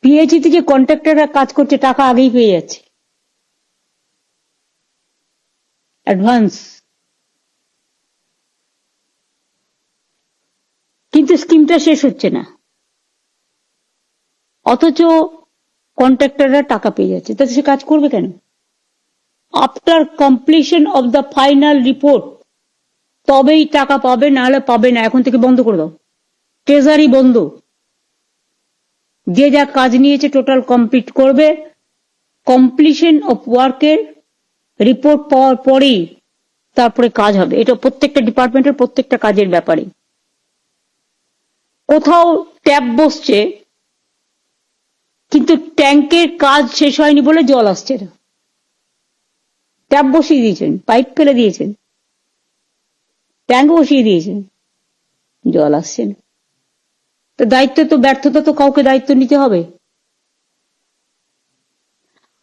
PHE তে যে কন্ট্রাক্টররা কাজ করছে টাকা আগেই পেয়ে যাচ্ছে, অ্যাডভান্স। কিন্তু স্কিমটা শেষ হচ্ছে না, অথচ কন্ট্রাক্টররা টাকা পেয়ে যাচ্ছে, তাতে সে কাজ করবে কেন? After completion of the final report তবেই টাকা পাবে, নাহলে পাবে না। এখন থেকে বন্ধ করে দাও, ট্রেজারি বন্ধ। যে যা কাজ নিয়েছে টোটাল কমপ্লিট করবে, কমপ্লিশন অফ ওয়ার্কের রিপোর্ট পাওয়ার পরেই তারপরে কাজ হবে। এটা প্রত্যেকটা ডিপার্টমেন্টের প্রত্যেকটা কাজের ব্যাপারে। কোথাও ট্যাপ বসছে কিন্তু ট্যাঙ্কের কাজ শেষ হয়নি বলে জল আসছে না, ট্যাপ বসিয়ে দিয়েছেন, পাইপ ফেলে দিয়েছেন, ট্যাঙ্ক বসিয়ে দিয়েছেন, জল আসছে না। তো দায়িত্ব তো, ব্যর্থতা তো কাউকে দায়িত্ব নিতে হবে।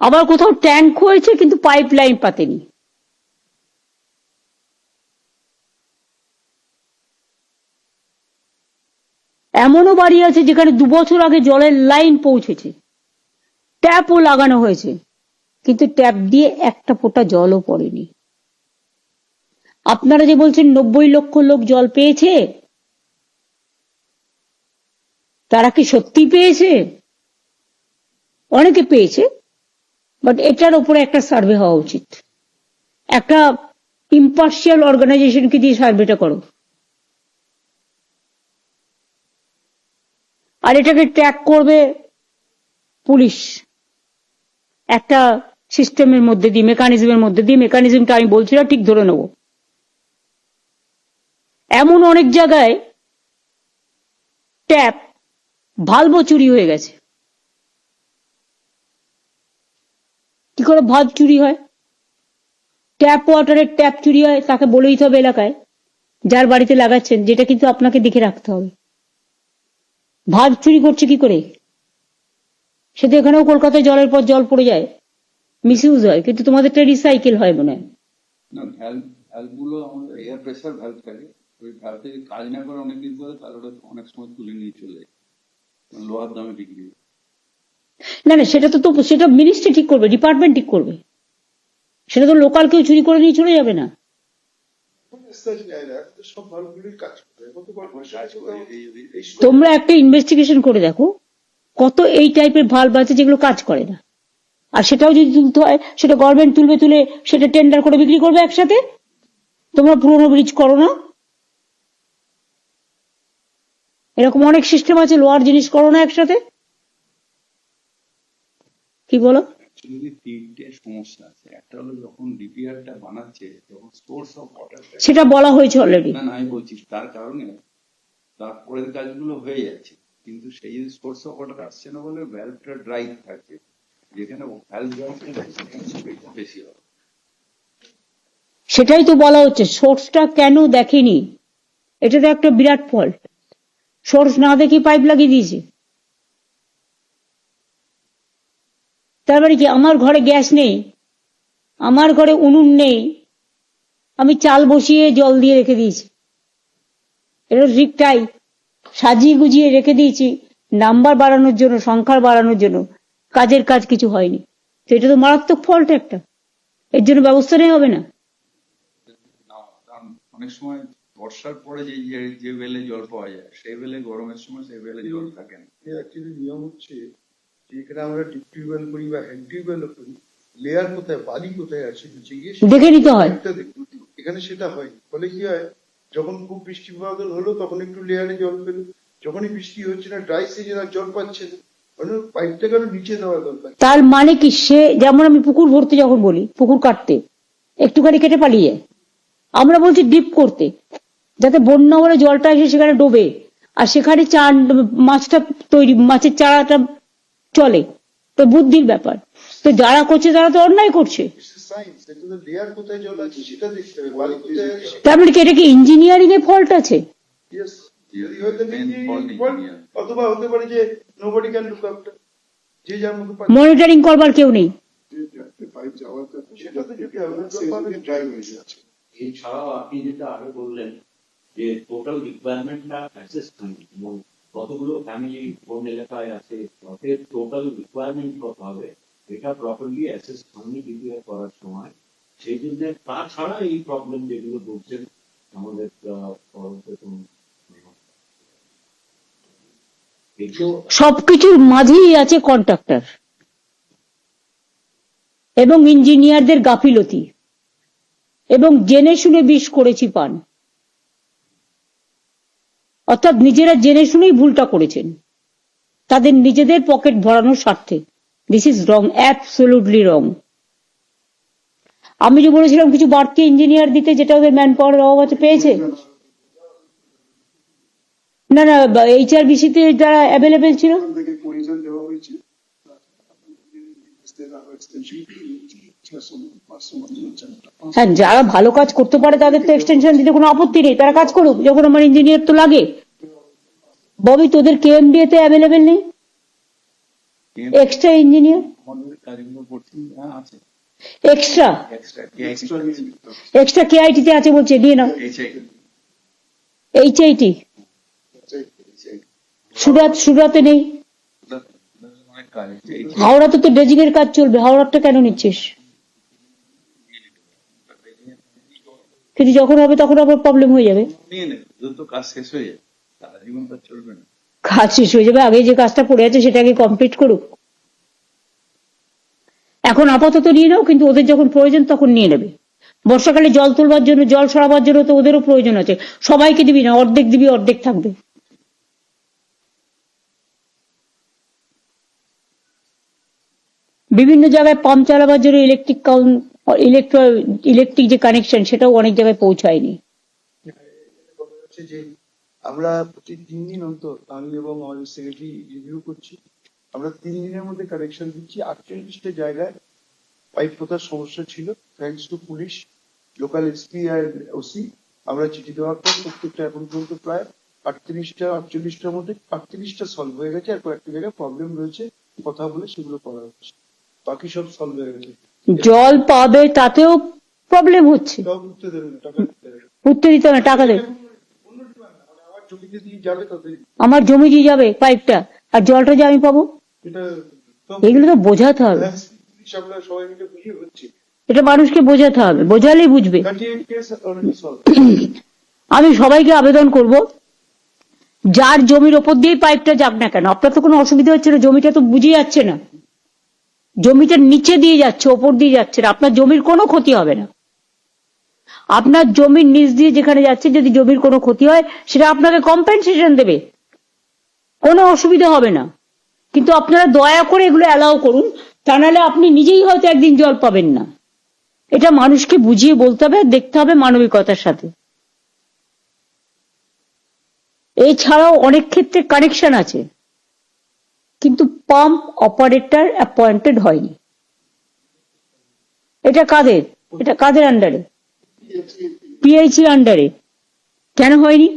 আবার কোথাও ট্যাঙ্ক হয়েছে কিন্তু পাইপ লাইন পাতেনি। এমনও বাড়ি আছে যেখানে 2 বছর আগে জলের লাইন পৌঁছেছে, ট্যাপও লাগানো হয়েছে, কিন্তু ট্যাপ দিয়ে একটা ফোঁটা জলও পড়েনি। আপনারা যে বলছেন 90 লক্ষ লোক জল পেয়েছে, তারা কি সত্যি পেয়েছে? অনেকে পেয়েছে, বাট এটার উপরে একটা সার্ভে হওয়া উচিত। একটা ইম্পার্শিয়াল অর্গানাইজেশনকে দিয়ে সার্ভেটা করো, আর এটাকে ট্র্যাক করবে পুলিশ একটা সিস্টেমের মধ্যে দিয়ে, মেকানিজমের মধ্যে দিয়ে। মেকানিজমটা আমি বলছি না, ঠিক ধরে নেব। এমন অনেক জায়গায় ট্যাপ ভালভও চুরি হয়ে গেছে। কি করে ভালভ চুরি হয়? ট্যাপ ওয়াটারের ট্যাপ চুরি হয়, তাকে বলে দিতে হবে এলাকায় যার বাড়িতে লাগাচ্ছেন, যেটা কিন্তু আপনাকে দেখে রাখতে হবে। ভালভ চুরি করছে কি করে? সে তো এখানেও কলকাতায় জলের পর জল পড়ে যায়, মিসইউজ হয়, কিন্তু তোমাদেরটা রিসাইকেল হয় মনে হয় না। ভ্যালভগুলো আমাদের এয়ার প্রেসার ভ্যালভ থাকে, ওই ভ্যালভ থেকে কাজ না করে অনেকদিন পরে তাহলে ওটা অনেক সময় তুলে নিয়ে চলে যায়, লোহার দামে বিক্রি। না না, সেটা তো সেটা মিনিস্ট্রি ঠিক করবে, ডিপার্টমেন্ট ঠিক করবে। সেটা তো লোকাল কেউ চুরি করে নিয়ে চলে যাবে না। তোমরা একটা ইনভেস্টিগেশন করে দেখো কত এই টাইপের ভালভ আছে যেগুলো কাজ করে না, আর সেটাও যদি তুলতে হয় সেটা গভর্নমেন্ট তুলবে, তুলে সেটা টেন্ডার করে বিক্রি করবে একসাথে। তোমরা পুরোনো ব্রিজ করো না, এরকম অনেক সিস্টেম আছে, লোহার জিনিস করো না একসাথে। কি বলো? তিনটে সমস্যা আছে। একটা হলো যখন ডিপিআরটা বানাচ্ছে তখন সোর্স অফ ওয়াটার, সেটা বলা হয়েছে অলরেডি। না আমি বলছি তার কারণে তারপরের কাজগুলো হয়ে যাচ্ছে, কিন্তু সেই সোর্স অফ ওয়াটার আসছে না বলে ভ্যালভটা ড্রাই থাকছে। যেখানে ভ্যালভ বেশি হবে, সেটাই তো বলা হচ্ছে, সোর্সটা কেন দেখেনি, এটা তো একটা বিরাট ফল্ট। সোর্স না দেখে পাইপ লাগিয়ে দিয়েছে। তারপরে কি আমার ঘরে গ্যাস নেই, আমার ঘরে উনুন নেই, আমি চাল বসিয়ে জল দিয়ে রেখে দিয়েছি, এটা ঠিক তাই সাজিয়ে গুজিয়ে রেখে দিয়েছি নাম্বার বাড়ানোর জন্য, সংখ্যার বাড়ানোর জন্য, কাজের কাজ কিছু হয়নি। তো এটা তো মারাত্মক ফল্ট একটা, এর জন্য ব্যবস্থা নেওয়া হবে না? অনেক সময় বর্ষার পরে যে বেলে জল পাওয়া যায় সেই বেলে গরমের সময় সেই বেলে জল থাকে না। অ্যাকচুয়ালি নিয়ম হচ্ছে যেখানে আমরা ডিপ টিউবওয়েল করি বা হেড টিউবওয়েল করি, লেয়ার কোথায়, বালি কোথায় আছে নিচে গিয়ে দেখে নিতে হয়। এখানে সেটা হয়নি, ফলে কি হয়, যখন খুব বৃষ্টি বাদল হলো তখন একটু লেয়ারে জল পেলো, যখনই বৃষ্টি হচ্ছে না, ড্রাই সিজন আর জল পাচ্ছে না, মানে পাইপটা কেন নিচে দেওয়া দরকার। তার মানে কি, সে যেমন আমি পুকুর ভরতে যখন বলি পুকুর কাটতে, একটুখানি কেটে পালিয়ে যায়, আমরা বলছি ডিপ করতে, যাতে বন্যা হলে জলটা এসে সেখানে ডোবে আর সেখানে মাছটা তৈরি, মাছের চারাটা চলে। তো বুদ্ধির ব্যাপার। তো যারা করছে তারা তো অন্যায় করছে। লেয়ার কোথায় জল আছে সেটা দেখতে হবে, বালি কোথায় আছে। তার মানে কি এটা কি ইঞ্জিনিয়ারিং এ ফল্ট আছে? অথবা হতে পারে যে নোবডি ক্যান লুক আফটার, যে যার মতো মনিটরিং করবার কেউ নেই। সেটা তো যদি ড্রাই হয়ে যাচ্ছে। এছাড়াও আপনি যেটা আগে বললেন যে টোটাল রিকোয়ারমেন্টটা অ্যাসেস হয়নি এবং কতগুলো ফ্যামিলি কোন এলাকায় আছে, তাদের টোটাল রিকোয়ারমেন্ট কত হবে, এটা প্রপারলি অ্যাসেস হয়নি ডিপিআর করার সময়। সেই জন্য তাছাড়া এই প্রবলেম যেগুলো বলছেন আমাদের এগুলো সবকিছুর মাঝেই আছে কন্ট্রাক্টর এবং ইঞ্জিনিয়ারদের গাফিলতি, এবং জেনে শুনে বিষ করেছি পান, অর্থাৎ নিজেরা জেনে শুনেই ভুলটা করেছেন তাদের নিজেদের পকেট ভরানোর স্বার্থে। দিস ইজ রং, অ্যাবসলিউটলি রং। আমি যে বলেছিলাম কিছু বাড়তি ইঞ্জিনিয়ার দিতে, যেটা ওদের ম্যান পাওয়ার অভাব আছে, পেয়েছে না? না, HRBC তে যারা অ্যাভেলেবেল ছিল, হ্যাঁ, যারা ভালো কাজ করতে পারে তাদের তো এক্সটেনশন দিতে কোনো আপত্তি নেই, তারা কাজ করুক। যখন আমার ইঞ্জিনিয়ার তো লাগে। ববি, তোদের KMDA তে অ্যাভেলেবেল নেই এক্সট্রা ইঞ্জিনিয়ার? আমাদের কাজগুলো করছি, আছে এক্সট্রা এক্সট্রা KIT তে আছে বলছে, নিয়ে নাও। HIT সুরাতে নেই, অনেক কাজ আছে। হাওড়াতে তো ড্রেজিং এর কাজ চলবে, হাওড়াটা কেন নিচ্ছিস? কিন্তু যখন হবে তখন আবার প্রবলেম হয়ে যাবে। নিয়ে নেবে, যত কাজ শেষ হয়ে যাবে, সারা জীবন কাজ চলবে না। কাজ শেষ হয়ে যাবে, আগে যে কাজটা পড়ে আছে সেটাকে কমপ্লিট করুক। এখন আপাতত নিয়ে নাও, কিন্তু ওদের যখন প্রয়োজন তখন নিয়ে নেবে। বর্ষাকালে জল তুলবার জন্য, জল সরাবার জন্য তো ওদেরও প্রয়োজন আছে। সবাইকে দিবি না, অর্ধেক দিবি, অর্ধেক থাকবে। বিভিন্ন জায়গায় পাম্প চালাবার জন্য ইলেকট্রিক যে কানেকশন, সেটাও অনেক জায়গায় পৌঁছায়নি। যে আমরা প্রতি 3 দিন অন্তর আমি এবং আমাদের সেক্রেটারি রিভিউ করছি। আমরা 3 দিনের মধ্যে কানেকশন দিচ্ছি। 48টা জায়গায় পাইপ পোতার সমস্যা ছিল। Thanks to police, local SP আর OC, আমরা চিঠি দেওয়ার পর প্রত্যেকটা এখন পর্যন্ত প্রায় 48টার মধ্যে 38টা সলভ হয়ে গেছে। আর কয়েকটা জায়গায় প্রবলেম রয়েছে, কথা বলে সেগুলো করা হচ্ছে। বাকি সব সলভ হয়ে গেছে। জল পাবে তাতেও প্রবলেম হচ্ছে। সব উঠতে দেবে না, টাকা দিতে হবে। উঠতে দিতে হবে না, টাকা দেবে। আমার জমিতে দিয়ে যাবে তাদের, আমার জমি দিয়ে যাবে পাইপটা, আর জলটা যে আমি পাবো, এটা এগুলো তো বোঝাতে হবে। আমরা সবাই মিলে বুঝিয়ে হচ্ছে। এটা মানুষকে বোঝাতে হবে, বোঝালেই বুঝবে। 38 কেস অলরেডি সলভ। আমি সবাইকে আবেদন করব, যার জমির ওপর দিয়ে পাইপটা যাক না কেন, আপনার তো কোনো অসুবিধা হচ্ছে না, জমিটা তো বুঝে যাচ্ছে না, জমিটার নিচে দিয়ে যাচ্ছে, ওপর দিয়ে যাচ্ছে না, আপনার জমির কোনো ক্ষতি হবে না। আপনার জমির নিচ দিয়ে যেখানে যাচ্ছে, যদি জমির কোনো ক্ষতি হয় সেটা আপনাকে কম্পেনসেশন দেবে, কোনো অসুবিধা হবে না। কিন্তু আপনারা দয়া করে এগুলো অ্যালাউ করুন, তা নাহলে আপনি নিজেই হয়তো একদিন জল পাবেন না। এটা মানুষকে বুঝিয়ে বলতে হবে, দেখতে হবে মানবিকতার সাথে। এছাড়াও অনেক ক্ষেত্রে কানেকশন আছে, কিন্তু পাম্প অপারেটর অ্যাপয়েন্টেড হয়নি। এটা কাদের আন্ডারে? PIC আন্ডারে। কেন হয়নি?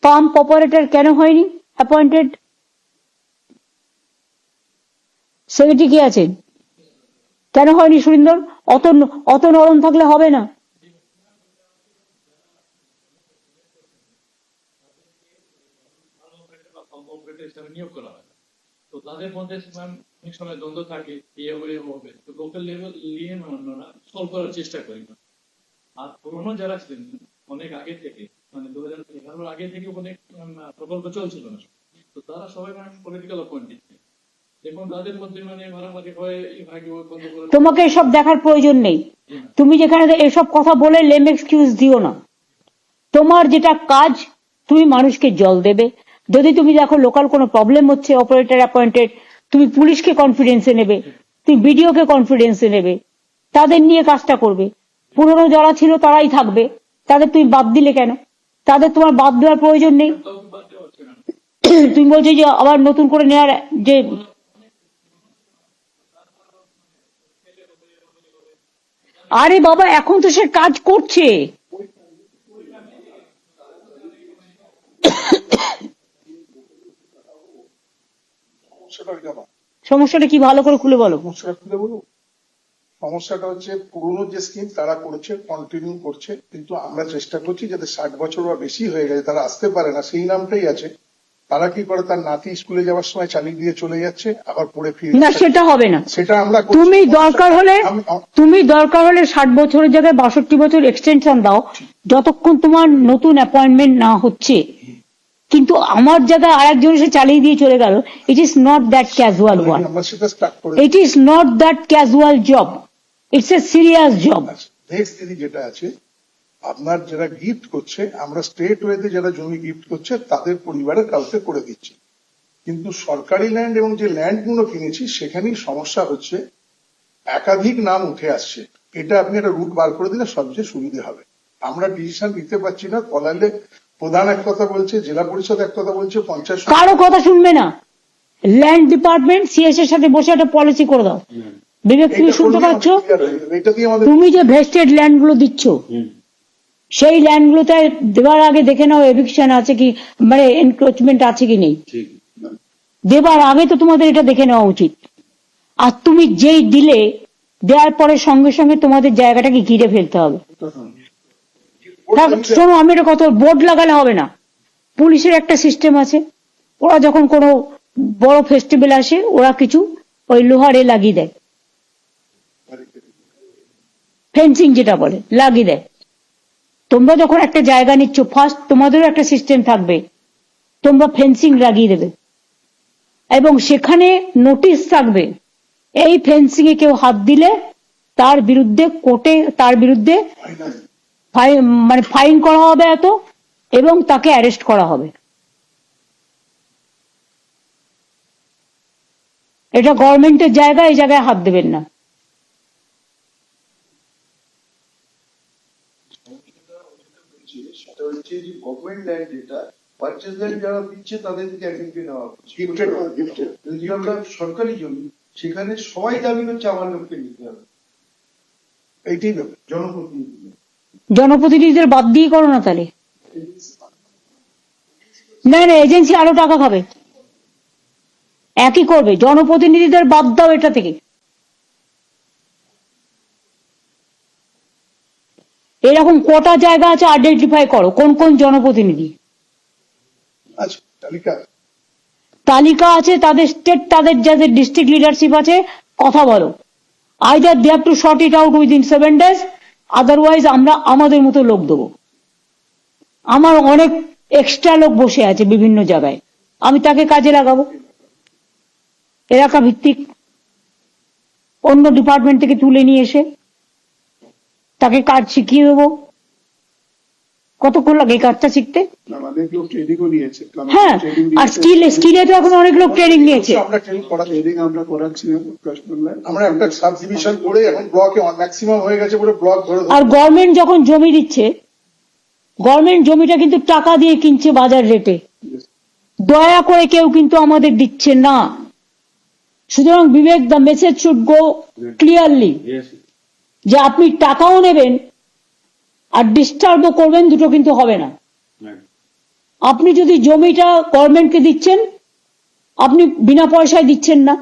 পাম্প অপারেটর কেন হয়নি অ্যাপয়েন্টেড? সেক্রেটারি কি আছেন? কেন হয়নি সুরিন্দর? অত নরম থাকলে হবে না। নিয়োগ করা হয়, তো তাদের মধ্যে অনেক সময় দ্বন্দ্ব থাকে, হবে, তো লোকাল লেভেল নিয়ে আমরা সলভ করার চেষ্টা করি না। আর পুরোনো যারা ছিলেন অনেক আগে থেকে, মানে 2011 আগে থেকে অনেক প্রকল্প চলছিল না, তো তারা সবাই পলিটিক্যাল অ্যাপয়েন্টেড। দেখুন তাদের মধ্যে মারামারি হয়, তোমাকে এসব দেখার প্রয়োজন নেই। তুমি যেখানে এসব কথা বলে লেম এক্সকিউজ দিও না। তোমার যেটা কাজ, তুমি মানুষকে জল দেবে। যদি তুমি দেখো লোকাল কোনো প্রবলেম হচ্ছে, অপারেটর অ্যাপয়েন্টেড, তুমি পুলিশকে কনফিডেন্সে নেবে, তুমি BDO কে কনফিডেন্সে নেবে, তাদের নিয়ে কাজটা করবে। পুরনো যারা ছিল তারাই থাকবে, তাদের তুমি বাদ দিলে কেন? তাদের তোমার বাদ দেওয়ার প্রয়োজন নেই। তুমি বলছো যে আবার নতুন করে নেওয়ার, যে আরে বাবা, এখন তো সে কাজ করছে। সমস্যাটা কি, ভালো করে খুলে বলো। সমস্যাটা হচ্ছে পুরনো যে স্কিম তারা করেছে, কন্টিনিউ করছে, কিন্তু আমরা চেষ্টা করছি যাতে 60 বছর বা বেশি হয়ে গেছে তারা আসতে পারে না, সেই নামটাই আছে। তারা কি করে, তার নাতি স্কুলে যাওয়ার সময় চালিয়ে দিয়ে চলে যাচ্ছে, আবার পড়ে ফিরে না, সেটা হবে না। সেটা আমরা করছি। তুমি দরকার হলে আমি- 60 বছরের জায়গায় 62 বছর এক্সটেনশন দাও, যতক্ষণ তোমার নতুন অ্যাপয়েন্টমেন্ট না হচ্ছে। কিন্তু আমার জায়গায় আরেকজন এসে চালিয়ে দিয়ে চলে গেল, it is not that casual one, আমরা সেটা স্টার্ট করে it is not that casual job, it's a serious job. Next দিদি যেটা আছে, আপনার যারা গিফট করছে, আমরা স্টেট ওয়েতে যারা জমি গিফট করছে তাদের পরিবারের কাউকে করে দিচ্ছি, কিন্তু সরকারি ল্যান্ড এবং যে ল্যান্ড গুলো কিনেছি সেখানেই সমস্যা হচ্ছে, একাধিক নাম উঠে আসছে। এটা আপনি একটা রুট বার করে দিলে সবচেয়ে সুবিধে হবে। আমরা ডিসিশন নিতে পারছি না, কলাইলে প্রধান এক কথা বলছে, জেলা পরিষদ এক কথা বলছে, পঞ্চায়েত সমিতি- কারো কথা শুনবে না। ল্যান্ড ডিপার্টমেন্ট সিএস এর সাথে বসে একটা পলিসি করে দাও। বিবেক, তুমি এটা শুনতে করলেই পাচ্ছ? আমাদের clear হয়ে যাবে। এটা দিয়ে আমাদের তুমি যে ভেস্টেড ল্যান্ড গুলো দিচ্ছ, সেই ল্যান্ড গুলোতে দেওয়ার আগে দেখে নাও এভিকশন আছে কি, মানে এনক্রোচমেন্ট আছে কি নেই। ঠিক দেবার আগে তো তোমাদের এটা দেখে নেওয়া উচিত। আর তুমি যেই দিলে, দেওয়ার পরে সঙ্গে সঙ্গে তোমাদের জায়গাটাকে ঘিরে ফেলতে হবে। শোনো, আমি একটা কথা, বোর্ড লাগালে হবে না। পুলিশের একটা সিস্টেম আছে, ওরা যখন কোনো বড় ফেস্টিভ্যাল আসে ওরা কিছু ওই লোহারে লাগিয়ে দেয়, ফেন্সিং যেটা বলে লাগিয়ে দেয়। তোমরা যখন একটা জায়গা নিচ্ছ, ফার্স্ট তোমাদেরও একটা সিস্টেম থাকবে, তোমরা ফেন্সিং লাগিয়ে দেবে এবং সেখানে নোটিশ থাকবে, এই ফেন্সিং এ কেউ হাত দিলে তার বিরুদ্ধে কোর্টে তার বিরুদ্ধে মানে ফাইন করা হবে এত, এবং তাকে অ্যারেস্ট করা হবে। এটা গভর্নমেন্টের জায়গা, এই জায়গায় হাত দেবেন না। সেটা হচ্ছে যে গভর্নমেন্ট ল্যান্ড যেটা পারচেজ ল্যান্ড যারা দিচ্ছে তাদের থেকে একজনকে নেওয়া হচ্ছে। gifted। যদি আমরা সরকারি জমি, সেখানে সবাই দাবি হচ্ছে আমার লোককে নিতে হবে, এইটাই ব্যাপার। জনপ্রতিনিধি। জনপ্রতিনিধিদের বাদ দিয়ে করো না তাহলে। না না, এজেন্সি আরো টাকা খাবে, একই করবে। জনপ্রতিনিধিদের বাদ দাও এটা থেকে। এরকম কটা জায়গা আছে, আইডেন্টিফাই করো কোন কোন জনপ্রতিনিধি। আচ্ছা, তালিকা তালিকা আছে, তাদের স্টেট, তাদের যাদের ডিস্ট্রিক্ট লিডারশিপ আছে, কথা বলো। Either they have to sort it out within 7 days, otherwise আমরা আমাদের মতো লোক দেবো। আমার অনেক এক্সট্রা লোক বসে আছে বিভিন্ন জায়গায়, আমি তাকে কাজে লাগাবো। এলাকা ভিত্তিক অন্য ডিপার্টমেন্ট থেকে তুলে নিয়ে এসে তাকে কাজ শিখিয়ে দেবো। কতক্ষণ লাগে এই কাজটা শিখতে? অনেক লোক ট্রেনিংও নিয়েছে। হ্যাঁ, আর স্কিলে তো এখন অনেক লোক ট্রেনিং নিয়েছে। আমরা ট্রেনিং করাচ্ছি, আমরা একটা সাব ডিভিশন করে এখন ব্লকে ম্যাক্সিমাম হয়ে গেছে, পুরো ব্লক ধরে আর গভর্নমেন্ট যখন জমি দিচ্ছে, গভর্নমেন্ট জমিটা কিন্তু টাকা দিয়ে কিনছে বাজার রেটে, দয়া করে কেউ কিন্তু আমাদের দিচ্ছে না। সুতরাং Vivek, the message should go clearly, যে আপনি টাকাও নেবেন আর ডিস্টার্বও করবেন, দুটো কিন্তু হবে না। আপনি যদি জমিটা গভর্নমেন্টকে দিচ্ছেন, আপনি বিনা পয়সায় দিচ্ছেন না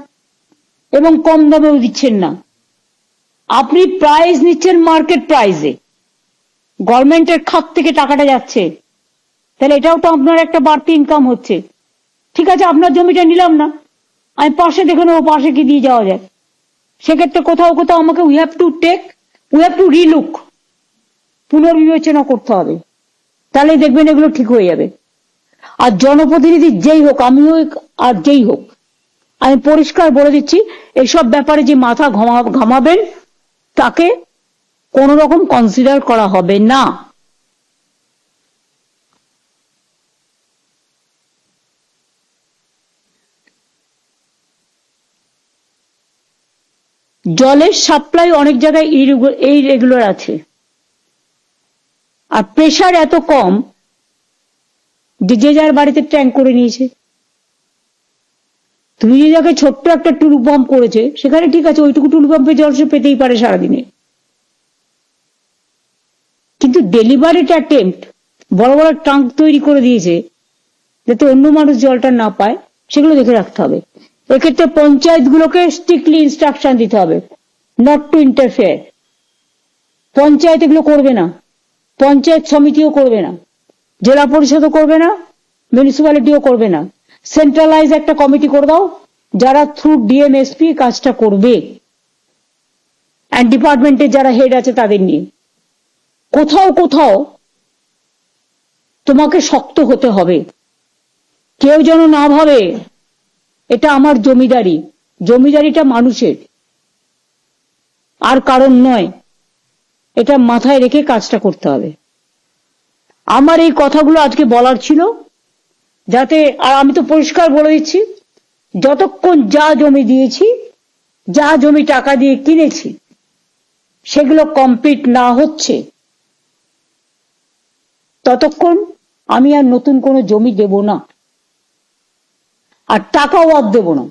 এবং কম দামেও দিচ্ছেন না, আপনি প্রাইস নিচ্ছেন মার্কেট প্রাইসে, গভর্নমেন্টের খাত থেকে টাকাটা যাচ্ছে, তাহলে এটাও তো আপনার একটা বাড়তি ইনকাম হচ্ছে। ঠিক আছে, আপনার জমিটা নিলাম না, আমি পাশে দেখে নেবো পাশে কি দিয়ে যাওয়া যায়। সেক্ষেত্রে কোথাও কোথাও আমাকে উই হ্যাভ টু রিলুক, পুনর্বিবেচনা করতে হবে, তাহলে দেখবেন এগুলো ঠিক হয়ে যাবে। আর জনপ্রতিনিধি যেই হোক, আমিও আর যেই হোক, আমি পরিষ্কার বলে দিচ্ছি, এইসব ব্যাপারে যে মাথা ঘামাবেন তাকে কোন রকম কনসিডার করা হবে না। জলের সাপ্লাই অনেক জায়গায় ইরেগুলার আছে, আর প্রেশার এত কম যে যার বাড়িতে ট্যাঙ্ক করে নিয়েছে। তুমি যে জায়গায় ছোট্ট একটা টুলু পাম্প করেছে, সেখানে ঠিক আছে, ওইটুকু টুলু পাম্পে জল সে পেতেই পারে সারাদিনে, কিন্তু ডেলিভারিট অ্যাটেম্প্ট বড় বড় ট্যাঙ্ক তৈরি করে দিয়েছে যাতে অন্য মানুষ জলটা না পায়, সেগুলো দেখে রাখতে হবে। এক্ষেত্রে পঞ্চায়েত গুলোকে স্ট্রিক্টলি ইনস্ট্রাকশন দিতে হবে নট টু ইন্টারফেয়ার। পঞ্চায়েত এগুলো করবে না, পঞ্চায়েত সমিতিও করবে না, জেলা পরিষদও করবে না, মিউনিসিপ্যালিটিও করবে না। সেন্ট্রালাইজ একটা কমিটি করে দাও যারা থ্রু ডিএমএসপি কাজটা করবে, অ্যান্ড ডিপার্টমেন্টের যারা হেড আছে তাদের নিয়ে। কোথাও কোথাও তোমাকে শক্ত হতে হবে। কেউ যেন না ভাবে এটা আমার জমিদারি, জমিদারিটা মানুষের, আর কারণ নয়। এটা মাথায় রেখে কাজটা করতে হবে। আমার এই কথাগুলো আজকে বলার ছিল, যাতে, আর আমি তো পরিষ্কার বলে দিচ্ছি, যতক্ষণ যা জমি দিয়েছি, যা জমি টাকা দিয়ে কিনেছি, সেগুলো কমপ্লিট না হচ্ছে, ততক্ষণ আমি আর নতুন কোনো জমি দেব না, আর টাকাও আর দেব না।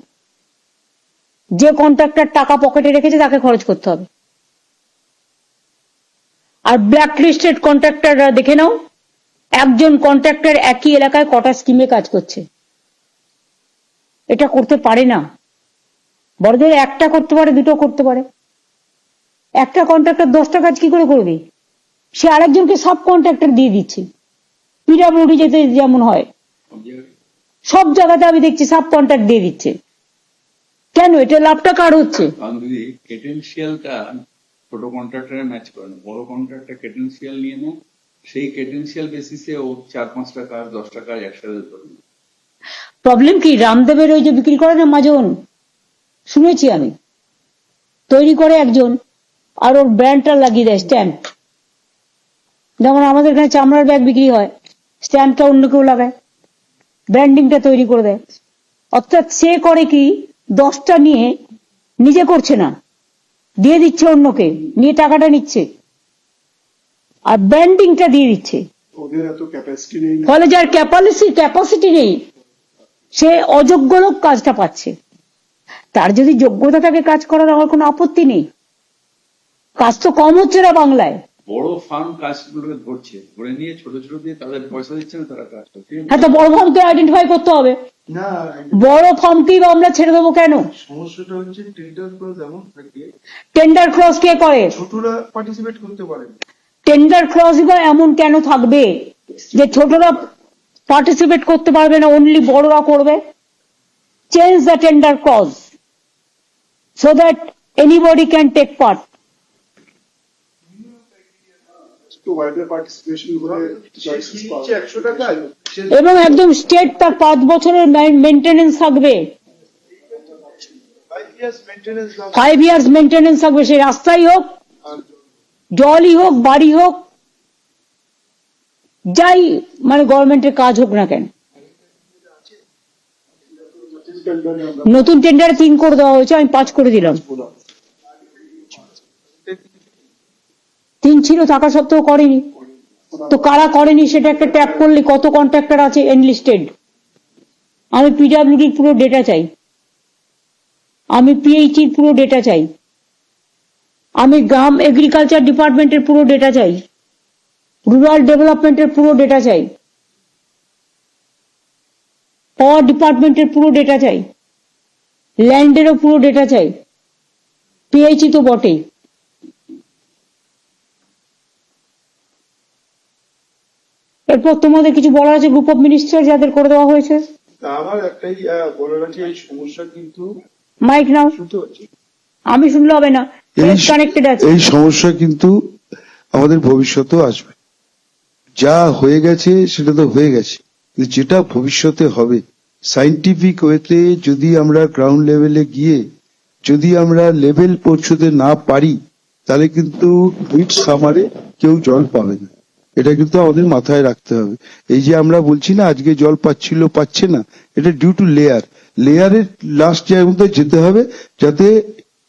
যে কন্ট্রাক্টর টাকা পকেটে রেখেছে তাকে খরচ করতে হবে। আর ব্ল্যাক লিস্টেড কন্ট্রাক্টররা দেখে নাও, একজন কন্ট্রাক্টর একই এলাকায় কটা স্কিমে কাজ করছে। এটা করতে পারে না। বড়জোর একটা করতে পারে, দুটো করতে পারে। একটা কন্ট্রাক্টর 10টা কাজ কি করে করবে? সে আরেকজনকে সাব কন্ট্রাক্টর দিয়ে দিচ্ছে। পিডব্লিউডি যেতে যেমন হয়, সব জায়গাতে আমি দেখছি সাব কন্ট্রাক্ট দিয়ে দিচ্ছে। কেন? এটা লাভটা কার হচ্ছে? কারণ যদি ক্রেডেনশিয়ালটা ছোট কন্ট্রাক্টরে ম্যাচ করে না, বড় কন্ট্রাক্টর ক্রেডেনশিয়াল নিয়ে নেয়, সেই ক্রেডেনশিয়াল বেসিসে ও 4-5টা কাজ 10টা কাজ একসাথে ধরবে। প্রবলেম কি? রামদেবের ওই যে বিক্রি করে না মাজন, শুনেছি আমি, তৈরি করে একজন, আর ওর ব্র্যান্ডটা লাগিয়ে দেয় স্ট্যাম্প। যেমন আমাদের এখানে চামড়ার ব্যাগ বিক্রি হয়, স্ট্যাম্পটা অন্য কেউ লাগায়, ব্র্যান্ডিংটা তৈরি করে দেয়। অর্থাৎ সে করে কি, 10টা নিয়ে নিজে করছে না, দিয়ে দিচ্ছে অন্যকে, নিয়ে টাকাটা নিচ্ছে আর ব্র্যান্ডিংটা দিয়ে দিচ্ছে। ওদের এত ক্যাপাসিটি নেই না। ফলে যার ক্যাপাসিটি নেই, সে অযোগ্য লোক কাজটা পাচ্ছে। তার যদি যোগ্যতা থাকে কাজ করার, আমার কোনো আপত্তি নেই। কাজ তো কম হচ্ছে না বাংলায়। বড় ফার্ম কাজগুলোকে ধরছে, ধরে নিয়ে ছোট ছোট দিয়ে তাদের পয়সা দিচ্ছে না, তারা কাজ করছে। হ্যাঁ, তো বড় ফার্মকে আইডেন্টিফাই করতে হবে। না, বড় ফার্মকেই বা আমরা ছেড়ে দেবো কেন? সমস্যাটা হচ্ছে টেন্ডার ক্লজ এমন থাকে, টেন্ডার ক্লজ কে করে? ছোটরা পার্টিসিপেট করতে পারে না। টেন্ডার ক্লজ বা এমন কেন থাকবে যে ছোটরা পার্টিসিপেট করতে পারবে না, অনলি বড়রা করবে? Change the tender clause so that anybody can take part. একটু ওয়াইডার পার্টিসিপেশন করে চয়েসেস পাওয়া যায়। 100 টাকা এবং একদম স্টেট তার 5 বছরের মেনটেনেন্স থাকবে, 5 years মেইনটেনেন্স 5 ইয়ার্স মেনটেনেন্স থাকবে। সে রাস্তাই হোক, জলই হোক, বাড়ি হোক, যাই মানে গভর্নমেন্টের কাজ হোক না কেন। নতুন টেন্ডারে 3 করে দেওয়া হয়েছে, আমি 5 করে দিলাম। 3 ছিল থাকা সত্ত্বেও করেনি। তো কারা করেনি সেটা একটা ট্যাপ করলে কত কন্ট্রাক্টর আছে এনলিস্টেড। আমি পিডব্লিউডির পুরো ডেটা চাই, আমি পিএইচির পুরো ডেটা চাই, আমি গ্রাম এগ্রিকালচার ডিপার্টমেন্টের পুরো ডেটা চাই, রুরাল ডেভেলপমেন্টের পুরো ডেটা চাই, পাওয়ার ডিপার্টমেন্টের পুরো ডেটা চাই, ল্যান্ডেরও পুরো ডেটা চাই, পিএইচি তো বটেই। এরপর তোমাদের কিছু বলার আছে গ্রুপ অফ মিনিস্টার যাদের করে দেওয়া হয়েছে? আমার একটাই বলার আছে, এই সমস্যা কিন্তু মাইক নাও, শুনতে হচ্ছে। আমি শুনলে হবে না, কানেক্টেড আছে। এই সমস্যা কিন্তু আমাদের ভবিষ্যতেও আসবে। যা হয়ে গেছে সেটা তো হয়ে গেছে, কিন্তু যেটা ভবিষ্যতে হবে, সাইন্টিফিক ওয়েতে যদি আমরা গ্রাউন্ড লেভেলে গিয়ে যদি আমরা লেভেল পৌঁছতে না পারি, তাহলে কিন্তু মিড সামারে কেউ জল পাবে না। এটা কিন্তু আমাদের মাথায় রাখতে হবে। এই যে আমরা বলছি না আজকে জল পাচ্ছে না, এটা ডিউ টু লেয়ারের লাস্ট জায়গার মধ্যে যেতে হবে, যাতে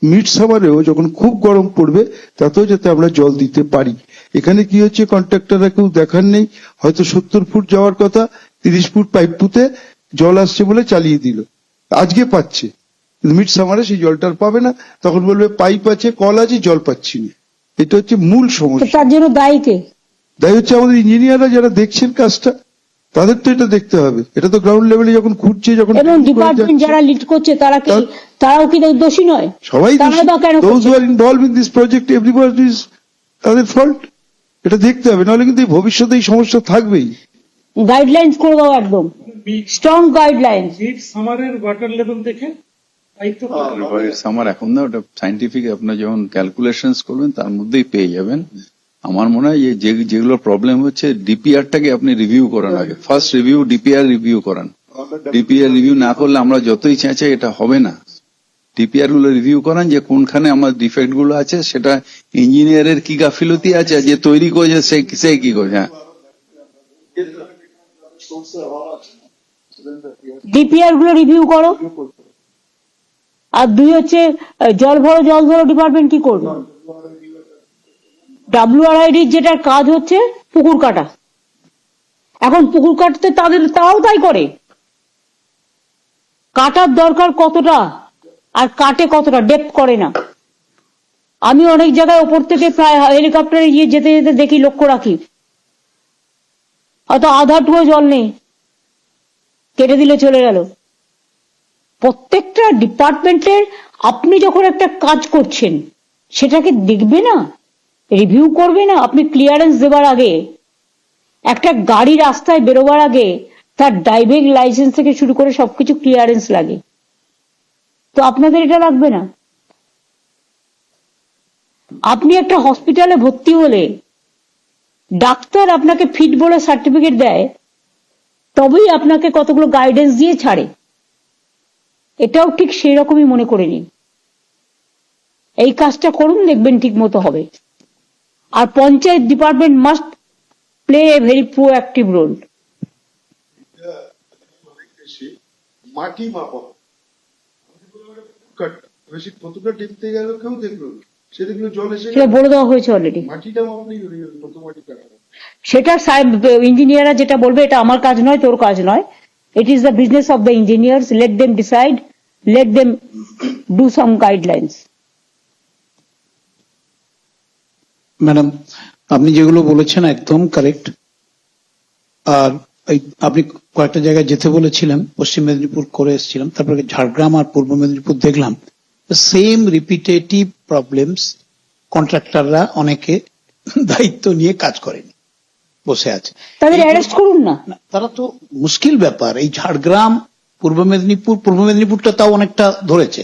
মিড সামারেও যখন খুব গরম পড়বে তাতেও যাতে আমরা জল দিতে পারি। এখানে কি হচ্ছে, কন্ট্রাক্টররা কেউ দেখার নেই, হয়তো 70 ফুট যাওয়ার কথা, 30 ফুট পাইপ পুঁতে জল আসছে বলে চালিয়ে দিল, আজকে পাচ্ছে, মিড সামারে সেই জলটার পাবে না, তখন বলবে পাইপ আছে, কল আছে, জল পাচ্ছি না। এটা হচ্ছে মূল তো সমস্যা। তার জন্য দায়ী কে? তাই হচ্ছে আমাদের ইঞ্জিনিয়াররা যারা দেখছেন কাজটা, তাদের তো এটা দেখতে হবে। এটা তো গ্রাউন্ড লেভেলে যখন খুঁজছে, যখন এবং ডিপার্টমেন্ট যারা লিড করছে তারাও কি দোষী নয়? সবাই তারা বা কেন those করছে? who are involved in this project, everybody is তাদের ফল্ট। এটা দেখতে হবে, নাহলে কিন্তু এই ভবিষ্যতে এই সমস্যা থাকবেই। গাইডলাইন্স করে দাও একদম, স্ট্রং গাইডলাইন্স। মিড সামারের ওয়াটার লেভেল দেখে দায়িত্ব সামার এখন না, ওটা সাইন্টিফিক আপনার যখন ক্যালকুলেশনস করবেন তার মধ্যেই পেয়ে যাবেন। আমার মনে হয় যেগুলো প্রবলেম হচ্ছে ডিপিআরটাকে আপনি রিভিউ করান আগে, ফার্স্ট রিভিউ ডিপিআর রিভিউ করান। ডিপিআর রিভিউ না করলে আমরা যতই চেঁচাই এটা হবে না। ডিপিআর গুলো রিভিউ করান যে কোনখানে আমার ডিফেক্ট গুলো আছে, সেটা ইঞ্জিনিয়ারের কি গাফিলতি আছে, যে তৈরি করেছে সে কি করছে। হ্যাঁ, ডিপিআর গুলো রিভিউ করো। আর দুই হচ্ছে জল ভরো ডিপার্টমেন্ট কি করবে? WRID যেটার কাজ হচ্ছে পুকুর কাটা, এখন পুকুর কাটতে তাও তাই করে। কাটার দরকার কতটা আর কাটে কতটা, ডেপথ করে না। আমি অনেক জায়গায় ওপর থেকে প্রায় হেলিকপ্টারে গিয়ে যেতে যেতে দেখি, লক্ষ্য রাখি, হয়তো আধাটুকু জল নেই, কেটে দিলে চলে গেল। প্রত্যেকটা ডিপার্টমেন্টের আপনি যখন একটা কাজ করছেন সেটাকে দেখবে না, রিভিউ করবে না। আপনি ক্লিয়ারেন্স দেবার আগে, একটা গাড়ি রাস্তায় বেরোবার আগে তার ড্রাইভিং লাইসেন্স থেকে শুরু করে সবকিছু ক্লিয়ারেন্স লাগে, তো আপনাদের এটা লাগবে না? আপনি একটা হসপিটালে ভর্তি হলে ডাক্তার আপনাকে ফিট বলে সার্টিফিকেট দেয়, তবেই আপনাকে কতগুলো গাইডেন্স দিয়ে ছাড়ে। এটাও ঠিক সেই রকমই মনে করে নিন। এই কাজটা করুন, দেখবেন ঠিক মতো হবে। আর panchayat department must play a very proactive role. মাটি মাপা বেশি কতটা দেখতে গেল কেউ দেখলো না, সে দেখলো জল এসে সেটা বলে দেওয়া হয়েছে অলরেডি। মাটিটা মাপলেই হয়ে গেল, কত মাটি কাটা। সেটা ইঞ্জিনিয়াররা যেটা বলবে, এটা আমার কাজ নয়, তোর কাজ নয়। It is the business of the engineers. Let them decide, let them do some guidelines. Madam, আপনি যেগুলো বলেছেন একদম কারেক্ট। আর আপনি কয়েকটা জায়গায় যেতে বলেছিলেন, পশ্চিম মেদিনীপুর করে এসেছিলাম, তারপরে ঝাড়গ্রাম আর পূর্ব মেদিনীপুর দেখলাম সেম রিপিটেটিভ প্রবলেমস। কন্ট্রাক্টররা অনেকে দায়িত্ব নিয়ে কাজ করেনি, বসে আছে। তাদের অ্যারেস্ট করুন না। তারা তো মুশকিল ব্যাপার। এই ঝাড়গ্রাম, পূর্ব মেদিনীপুরটা তাও অনেকটা ধরেছে।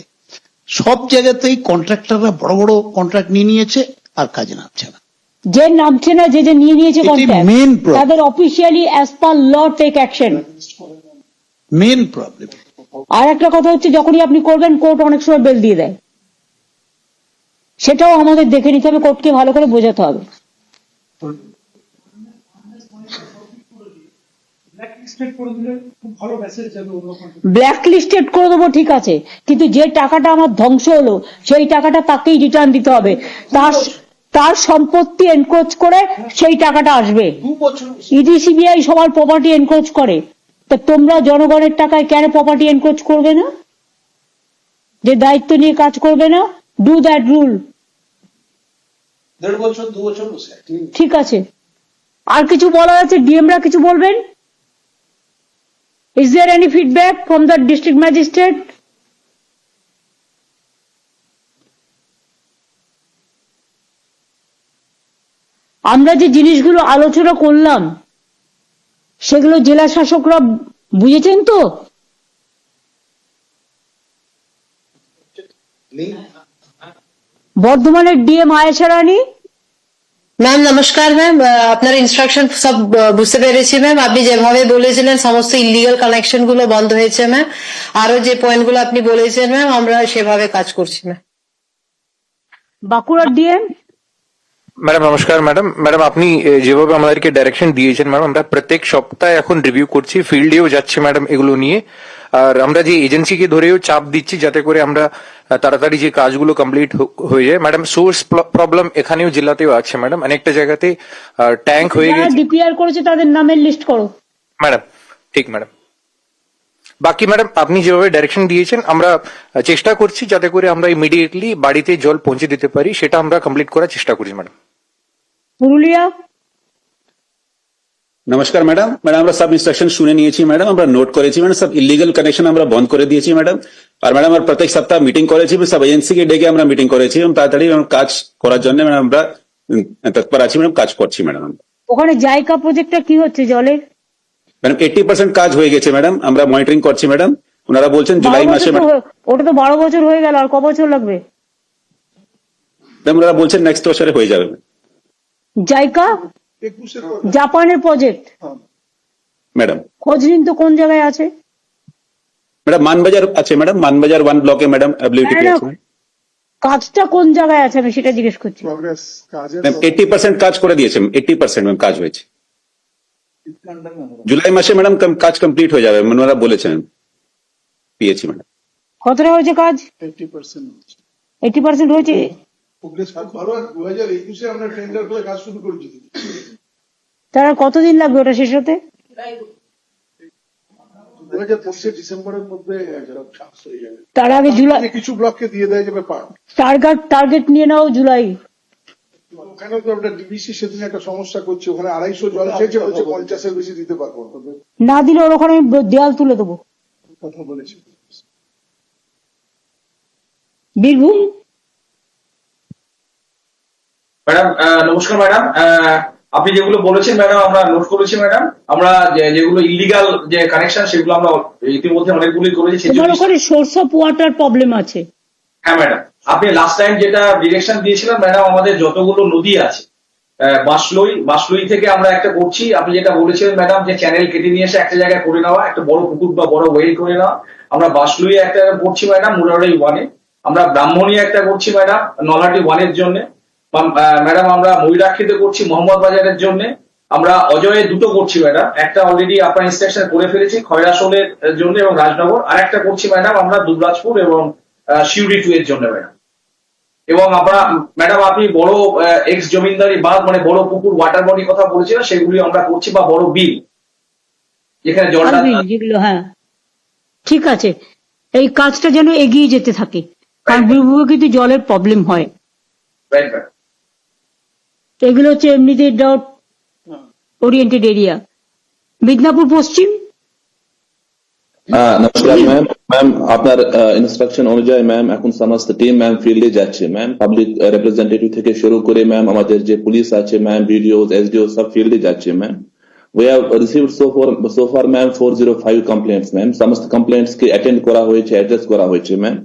সব জায়গাতেই কন্ট্রাক্টররা বড় বড় কন্ট্রাক্ট নিয়ে নিয়েছে আর কাজে নামছে না। যে নামছে না, যে নিয়ে নিয়েছে এটাই কন্ট্রাক্ট, main problem. তাদের officially as per law take action. Main problem. আর একটা কথা হচ্ছে, যখনই আপনি করবেন কোর্ট অনেক সময় বেল দিয়ে দেয়, সেটাও আমাদের দেখে নিতে হবে, কোর্টকে ভালো করে বোঝাতে হবে। ব্ল্যাক লিস্টেড করে দেবো, ঠিক আছে, কিন্তু যে টাকাটা আমার ধ্বংস হলো সেই টাকাটা তাকেই রিটার্ন দিতে হবে। তার সম্পত্তি এনক্রোচ করে সেই টাকাটা আসবে। ইডি সিবিআই সবার প্রপার্টি এনক্রোচ করে, তা তোমরা জনগণের টাকায় কেন প্রপার্টি এনক্রোচ করবে না? যে দায়িত্ব নিয়ে কাজ করবে না, ডু দ্যাট রুল। 1.5 বছর 2 বছর বসে ঠিক আছে। আর কিছু বলার আছে? ডিএমরা কিছু বলবেন? Is there any feedback from the district magistrate? আমরা যে জিনিসগুলো আলোচনা করলাম সেগুলো জেলা শাসকরা বুঝেছেন তো? বর্ধমানের ডিএম আয়েশা রানী। ম্যাম নমস্কার ম্যাম, আপনার ইনস্ট্রাকশন সব বুঝতে পেরেছি ম্যাম। আপনি যেভাবে বলেছিলেন সমস্ত ইলিগাল কানেকশন গুলো বন্ধ হয়েছে ম্যাম। আরো যে পয়েন্ট গুলো আপনি বলেছেন ম্যাম, আমরা সেভাবে কাজ করছি ম্যাম। বাঁকুড়ার ডিএম। ম্যাডাম নমস্কার। ম্যাডাম আপনি যেভাবে আমাদেরকে ডাইরেকশন দিয়েছেন ম্যাডাম, আমরা প্রত্যেক সপ্তাহে এখন রিভিউ করছি, ফিল্ডেও যাচ্ছি ম্যাডাম এগুলো নিয়ে। আর আমরা যে এজেন্সিকে ধরেও চাপ দিচ্ছি যাতে করে আমরা তাড়াতাড়ি যে কাজগুলো কমপ্লিট হয়ে যায়। ম্যাডাম সোর্স প্রবলেম এখানেও জেলাতেও আছে ম্যাডাম, অনেকটা জায়গাতে ট্যাঙ্ক হয়ে গেছে। ডিপিআর করেছে তাদের নামের লিস্ট করো ম্যাডাম। ঠিক ম্যাডাম। বাকি ম্যাডাম আপনি যেভাবে ডাইরেকশন দিয়েছেন আমরা চেষ্টা করছি যাতে করে আমরা ইমিডিয়েটলি বাড়িতে জল পৌঁছে দিতে পারি, সেটা আমরা কমপ্লিট করার চেষ্টা করছি ম্যাডাম। পুরুলিয়া। নমস্কার ম্যাডাম। আমরা সব ইনস্ট্রাকশন শুনে নিয়েছি ম্যাডাম, আমরা নোট করেছি ম্যাডাম। সব ইলিগাল কানেকশন আমরা বন্ধ করে দিয়েছি ম্যাডাম। আর ম্যাডাম আমরা প্রত্যেক সপ্তাহ মিটিং করেছি, সব এজেন্সিকে ডেকে আমরা মিটিং করেছি এবং তাড়াতাড়ি কাজ করার জন্য ম্যাডাম আমরা তৎপর আছি ম্যাডাম, কাজ করছি ম্যাডাম। ওখানে জায়গা প্রজেক্টটা কি হচ্ছে জলের? ম্যাডাম 80% কাজ হয়ে গেছে ম্যাডাম, আমরা মনিটরিং করছি ম্যাডাম। ওনারা বলছেন জুলাই 12 মাসে বছর তো ওটা তো 12 বছর হয়ে গেল, আর ক বছর লাগবে? ম্যাডাম ওনারা বলছেন নেক্সট বছরে হয়ে যাবে জাইকা 21-এর জাপানের প্রজেক্ট, ম্যাডাম। খোঁজ নিন তো কোন জায়গায় আছে। ম্যাডাম মানবাজার আছে ম্যাডাম, মানবাজার 1 ব্লকে ম্যাডাম অ্যাবিলিটি না, আছে কাজটা কোন জায়গায় আছে আমি সেটা জিজ্ঞেস করছি। প্রগ্রেস কাজের ম্যাম। 80% কাজ করে দিয়েছে, 80% ম্যাম কাজ হয়েছে। জুলাই মাসে ম্যাডাম কাজ কমপ্লিট হয়ে যাবে ওনারা বলেছেন পেয়েছি ম্যাডাম। কতটা হয়েছে কাজ? 80%। 80% হয়েছে। প্রগ্রেস খুব ভালো। আর 2021-এ আমরা টেন্ডার করে কাজ শুরু করেছি। তারা কতদিন লাগবে ওটা শেষ হতে? 2025 ডিসেম্বরের মধ্যে চান্স হয়ে যাবে। তার আগে জুলাই, কিছু ব্লককে দিয়ে দেয় যাবে পার্ট। টার্গেট নিয়ে নাও জুলাই। ওখানে তো আমরা ডিবিসি সেদিন একটা সমস্যা করছে, ওখানে 250 জল চেয়েছে, বলছে 50-এর বেশি দিতে পারবো না। না দিলে ওর ওখানে আমি দেয়াল তুলে দেবো। কথা বলেছি। বীরভূম। ম্যাডাম নমস্কার ম্যাডাম, আপনি যেগুলো বলেছেন ম্যাডাম আমরা নোট করেছি ম্যাডাম। আমরা যেগুলো ইলিগাল যে কানেকশন সেগুলো আমরা ইতিমধ্যে অনেকগুলোই করেছি। তোমার ওখানে সোর্স অফ ওয়াটার প্রবলেম আছে। হ্যাঁ ম্যাডাম, আপনি লাস্ট টাইম যেটা ডিরেকশন দিয়েছিলেন ম্যাডাম, আমাদের যতগুলো নদী আছে বাসলই থেকে আমরা একটা করছি। আপনি যেটা বলেছিলেন ম্যাডাম যে চ্যানেল কেটে নিয়ে এসে একটা জায়গায় করে নেওয়া, একটা বড় পুকুর বা বড় ওয়েল করে নেওয়া। আমরা বাসলই একটা করছি ম্যাডাম, মুরারি 1-এ। আমরা ব্রাহ্মণী একটা করছি ম্যাডাম, নলাটি 1-এর জন্য। ম্যাডাম আমরা ময়ূরাক্ষীতে করছি মোহাম্মদ বাজারের জন্য। আমরা অজয়ে 2টো করছি ম্যাডাম, একটা অলরেডি আপনার ইনস্ট্রাকশন করে ফেলেছি খয়রাসোলের জন্য এবং রাজনগর। আর একটা করছি ম্যাডাম আমরা দুবরাজপুর এবং শিউরি 2 এর জন্য ম্যাডাম। এবং আমরা ম্যাডাম আপনি বড় এক্স জমিনদারি বাঁধ মানে বড় পুকুর ওয়াটার বডি কথা বলেছিলেন, সেগুলি আমরা করছি, বা বড় বিল যেখানে জলটা। যেগুলো, হ্যাঁ ঠিক আছে, এই কাজটা যেন এগিয়ে যেতে থাকে, কারণ বীরভূমে কিন্তু জলের প্রবলেম হয়। Right madam. এগুলো হচ্ছে এমনিতে ড্রাউট ওরিয়েন্টেড এরিয়া। মিদনাপুর পশ্চিম। নমস্কার ম্যাম। ম্যাম আপনার ইনস্ট্রাকশন অনুযায়ী ম্যাম এখন সমস্ত টিম ম্যাম ফিল্ডে যাচ্ছে ম্যাম, পাবলিক রিপ্রেজেন্টেটিভ থেকে শুরু করে ম্যাম আমাদের যে পুলিশ আছে ম্যাম, ভিডিওস এসডিও সব ফিল্ডে যাচ্ছে ma'am. We have received so far ma'am 405 complaints ma'am. সমস্ত কমপ্লেন্টস কে অ্যাটেন্ড করা হয়েছে, অ্যাড্রেস করা হয়েছে ma'am.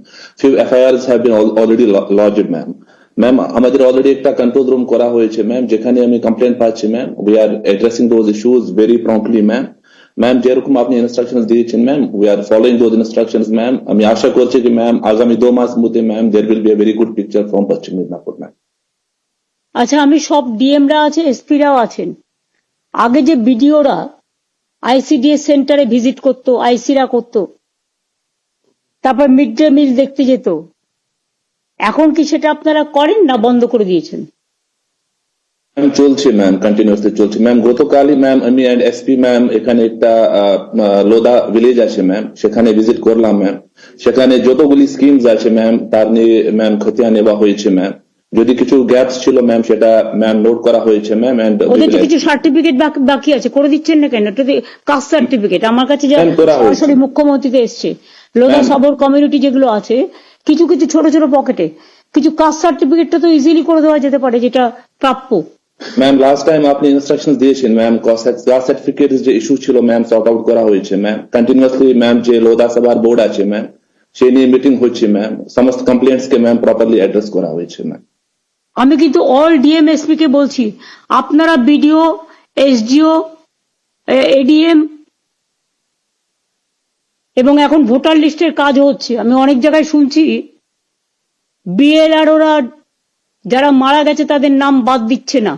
few FIRs have been already lodged ma'am. Ma'am আমাদের অলরেডি একটা কন্ট্রোল রুম করা হয়েছে ম্যাম, যেখানে আমি কমপ্লেন্ট পাচ্ছি ma'am. We are addressing those issues very promptly ma'am. Ma'am যেরকম আপনি ইনস্ট্রাকশন দিয়েছেন ma'am, we are following those instructions ma'am. আমি আশা করছি যে ম্যাম আগামী 2 মাস মধ্যে ma'am there will be a very good picture from Paschim Midnapore ma'am. আচ্ছা, আমি সব ডিএমরা আছে, এসপিরাও আছেন। আগে যে বিডিওরা আইসিডিএস সেন্টারে ভিজিট করতো, আইসিরা করতো, তারপর মিড ডে মিল দেখতে যেত, এখন কি সেটা আপনারা করেন না বন্ধ করে দিয়েছেন? ম্যাম চলছে ম্যাম, কন্টিনিউসলি চলছে ম্যাম। গতকালই ম্যাম আমি এন্ড এসপি ম্যাম এখানে একটা লোদা ভিলেজ আছে ম্যাম, সেখানে ভিজিট করলাম ম্যাম। সেখানে যতগুলি স্কিমস আছে ম্যাম তার নিয়ে ম্যাম খতিয়ান নেওয়া হয়েছে ম্যাম। যদি কিছু গ্যাপস ছিল ম্যাম সেটা ম্যাম নোট করা হয়েছে ম্যাম। এন্ড ওদের তো কিছু সার্টিফিকেট বাকি আছে, করে দিচ্ছেন না কেন? কাস্ট সার্টিফিকেট আমার কাছে যা সরাসরি মুখ্যমন্ত্রীতে এসছে, লোদা সবর কমিউনিটি যেগুলো আছে, কিছু কিছু ছোট ছোট পকেটে কিছু কাস্ট সার্টিফিকেটটা তো ইজিলি করে দেওয়া যেতে পারে, যেটা প্রাপ্য। ম্যাম লাস্ট টাইম আপনি ইনস্ট্রাকশন দিয়েছেন ম্যাম, কাস্ট সার্টিফিকেট যে ইস্যু ছিল ম্যাম সর্ট আউট করা হয়েছে ম্যাম। কন্টিনিউসলি ম্যাম যে লোদা সভার বোর্ড আছে ম্যাম সেই নিয়ে মিটিং হচ্ছে ম্যাম। সমস্ত কমপ্লেন্টস কে ম্যাম প্রপারলি অ্যাড্রেস করা হয়েছে ম্যাম। আমি কিন্তু অল ডিএম এসপি কে বলছি, আপনারা বিডিও, এসডিও, এডিএম এবং এখন ভোটার লিস্টের কাজ হচ্ছে, আমি অনেক জায়গায় শুনছি বিএলআর ওরা যারা মারা গেছে তাদের নাম বাদ দিচ্ছে না,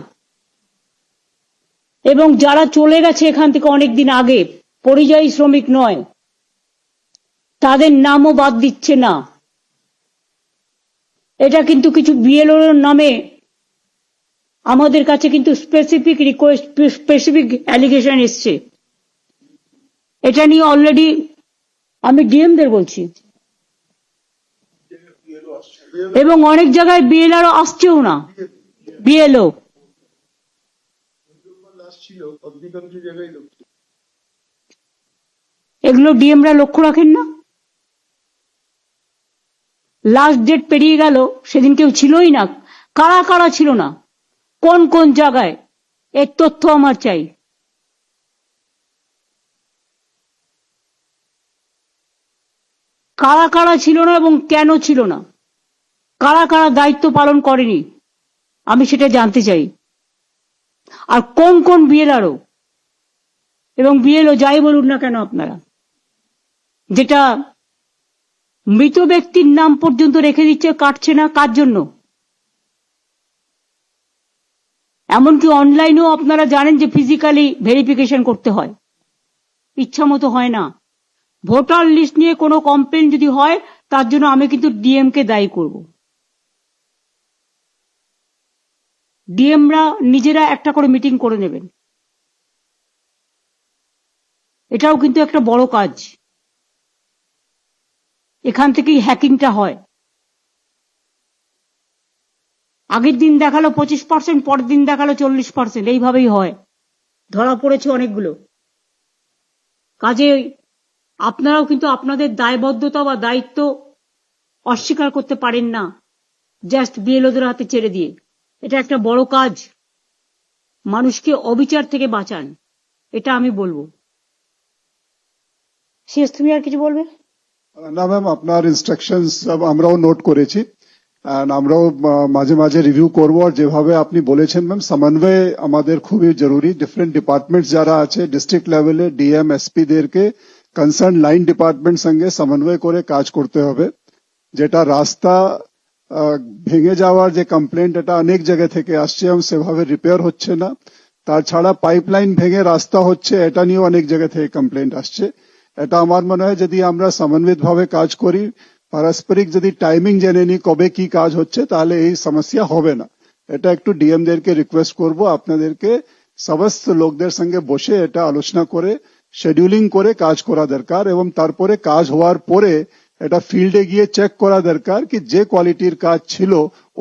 এবং যারা চলে গেছে এখান থেকে অনেকদিন আগে, পরিযায়ী শ্রমিক নয়, তাদের নামও বাদ দিচ্ছে না। এটা কিন্তু কিছু বিএলওর নামে আমাদের কাছে কিন্তু স্পেসিফিক রিকোয়েস্ট, স্পেসিফিক অ্যালিগেশন এসছে। এটা নিয়ে অলরেডি আমি ডিএমদের বলছি, এবং অনেক জায়গায় বিএলআর আসছেও না, বিএলও এগুলো ডিএমরা লক্ষ্য রাখেন না। লাস্ট ডেট পেরিয়ে গেল, সেদিন কেউ ছিলই না, কারা কারা ছিল না, কোন কোন জায়গায়, এর তথ্য আমার চাই। কারা কারা ছিল না এবং কেন ছিল না, কারা কারা দায়িত্ব পালন করেনি, আমি সেটা জানতে চাই। আর কোন কোন বিএলআরও এবং বিএলও যাই বলুন না কেন আপনারা, যেটা মৃত ব্যক্তির নাম পর্যন্ত রেখে দিচ্ছে, কাটছে না, কার জন্য? এমনকি অনলাইনেও আপনারা জানেন যে ফিজিক্যালি ভেরিফিকেশন করতে হয়, ইচ্ছা মতো হয় না। ভোটার লিস্ট নিয়ে কোনো কমপ্লেন যদি হয়, তার জন্য আমি কিন্তু ডিএম কে দায়ী করব। ডিএমরা নিজেরা একটা করে মিটিং করে নেবেন, এটাও কিন্তু একটা বড় কাজ। এখান থেকেই হ্যাকিংটা হয়। আগের দিন দেখালো 25%, পরের দিন দেখালো 40%, এইভাবেই হয়। ধরা পড়েছে অনেকগুলো। কাজে আপনারাও কিন্তু আপনাদের দায়বদ্ধতা বা দায়িত্ব অস্বীকার করতে পারেন না জাস্ট বিএলওদের হাতে ছেড়ে দিয়ে। এটা একটা বড় কাজ, মানুষকে অবিচার থেকে বাঁচান, এটা আমি বলবো। শেষ, তুমি আর কিছু বলবে? না ম্যাম, আপনার ইনস্ট্রাকশনস আমরাও নোট করেছি, and আমরাও মাঝে মাঝে রিভিউ করবো। আর যেভাবে আপনি বলেছেন ম্যাম, সমন্বয় আমাদের খুবই জরুরি। ডিফারেন্ট ডিপার্টমেন্টস যারা আছে ডিস্ট্রিক্ট লেভেলে, ডিএম এসপি দেরকে কনসার্ন লাইন ডিপার্টমেন্ট সঙ্গে সমন্বয় করে কাজ করতে হবে। যেটা রাস্তা ভেঙে যাওয়ার যে কমপ্লেন্ট, এটা অনেক জায়গা থেকে আসছে এবং সেভাবে রিপেয়ার হচ্ছে না। তাছাড়া পাইপলাইন ভেঙে রাস্তা হচ্ছে, এটা নিয়েও অনেক জায়গা থেকে কমপ্লেন্ট আসছে। এটা আমার মনে হয় যদি আমরা সমন্বিত ভাবে কাজ করি, পারস্পরিক যদি টাইমিং জেনে নিই কবে কি কাজ হচ্ছে, তাহলে এই সমস্যা হবে না। এটা একটু ডিএম দেরকে রিকোয়েস্ট করব, আপনাদেরকে সমস্ত লোকদের সঙ্গে বসে এটা আলোচনা করে শেডিউলিং করে কাজ করা দরকার, এবং তারপরে কাজ হওয়ার পরে এটা ফিল্ডে গিয়ে চেক করা দরকার কি যে কোয়ালিটির কাজ ছিল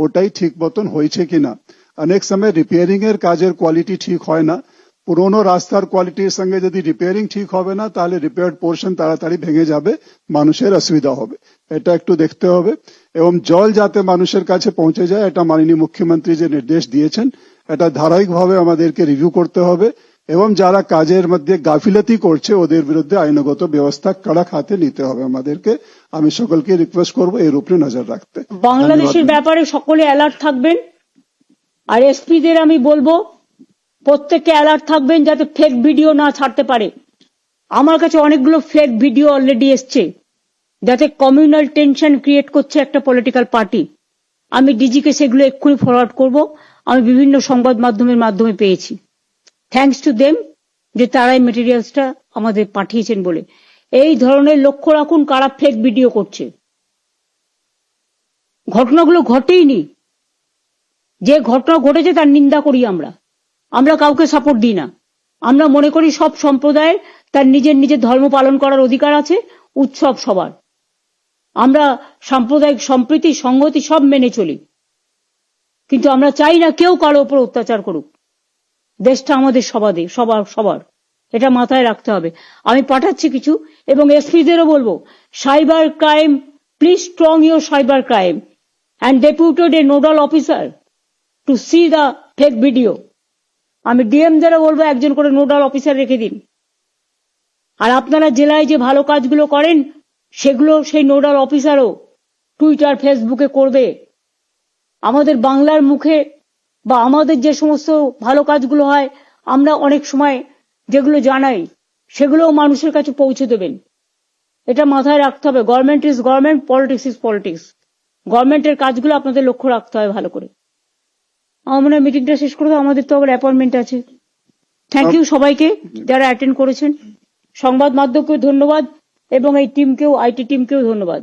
ওটাই ঠিক মতন হয়েছে কিনা। অনেক সময় রিপেয়ারিং এর কাজের কোয়ালিটি ঠিক হয় না, পুরোনো রাস্তার কোয়ালিটির সঙ্গে যদি রিপেয়ারিং ঠিক হবে না, তাহলে রিপেয়ার্ড পোর্শন তাড়াতাড়ি ভেঙে যাবে, মানুষের অসুবিধা হবে। এটা একটু দেখতে হবে। এবং জল যাতে মানুষের কাছে পৌঁছে যায়, এটা মাননীয় মুখ্যমন্ত্রী যে নির্দেশ দিয়েছেন, এটা ধারাবাহিকভাবে আমাদেরকে রিভিউ করতে হবে, এবং যারা কাজের মধ্যে গাফিলতি করছে ওদের বিরুদ্ধে আইনগত ব্যবস্থা কড়ক হাতে নিতে হবে আমাদেরকে। আমি সকলকে রিকোয়েস্ট করবো এর উপরে নজর রাখতে। বাংলাদেশের ব্যাপারে সকলে অ্যালার্ট থাকবেন। আর এসপিদের আমি বলবো প্রত্যেককে অ্যালার্ট থাকবেন যাতে ফেক ভিডিও না ছাড়তে পারে। আমার কাছে অনেকগুলো ফেক ভিডিও অলরেডি এসছে, যাতে কমিউনাল টেনশন ক্রিয়েট করছে একটা পলিটিক্যাল পার্টি। আমি ডিজিকে সেগুলো এক্ষুনি ফরওয়ার্ড করব। আমি বিভিন্ন সংবাদ মাধ্যমের মাধ্যমে পেয়েছি। থ্যাঙ্কস টু দেম যে তারাই মেটেরিয়ালসটা আমাদের পাঠিয়েছেন বলে। এই ধরনের লক্ষ্য রাখুন কারা ফেক ভিডিও করছে। ঘটনাগুলো ঘটেইনি, যে ঘটনা ঘটেছে তার নিন্দা করি আমরা। আমরা কাউকে সাপোর্ট দিই না। আমরা মনে করি সব সম্প্রদায়ের তার নিজের নিজের ধর্ম পালন করার অধিকার আছে, উৎসব সবার। আমরা সাম্প্রদায়িক সম্প্রীতি সংহতি সব মেনে চলি, কিন্তু আমরা চাই না কেউ কারো উপর অত্যাচার করুক। দেশটা আমাদের সবার, এটা মাথায় রাখতে হবে। আমি পাঠাচ্ছি কিছু, এবং এসপিদেরও বলবো cyber crime, please strong your cyber crime and deputed a nodal officer to see the fake video. আমি ডিএমদেরও বলবো একজন করে নোডাল অফিসার রেখে দিন। আর আপনারা জেলায় যে ভালো কাজগুলো করেন সেগুলো সেই নোডাল অফিসারও টুইটার ফেসবুকে করবে। আমাদের বাংলার মুখে বা আমাদের যে সমস্ত ভালো কাজগুলো হয় আমরা অনেক সময় যেগুলো জানাই সেগুলোও মানুষের কাছে পৌঁছে দেবেন। এটা মাথায় রাখতে হবে। Government is government, politics is politics. গভর্নমেন্টের কাজগুলো আপনাদের লক্ষ্য রাখতে হয় ভালো করে। আমার মনে হয় মিটিংটা শেষ করে দাও, আমাদের তো আবার অ্যাপয়েন্টমেন্ট আছে। থ্যাংক ইউ সবাইকে যারা অ্যাটেন্ড করেছেন। সংবাদ মাধ্যমকে ধন্যবাদ এবং এই টিমকেও, আইটি টিমকেও ধন্যবাদ।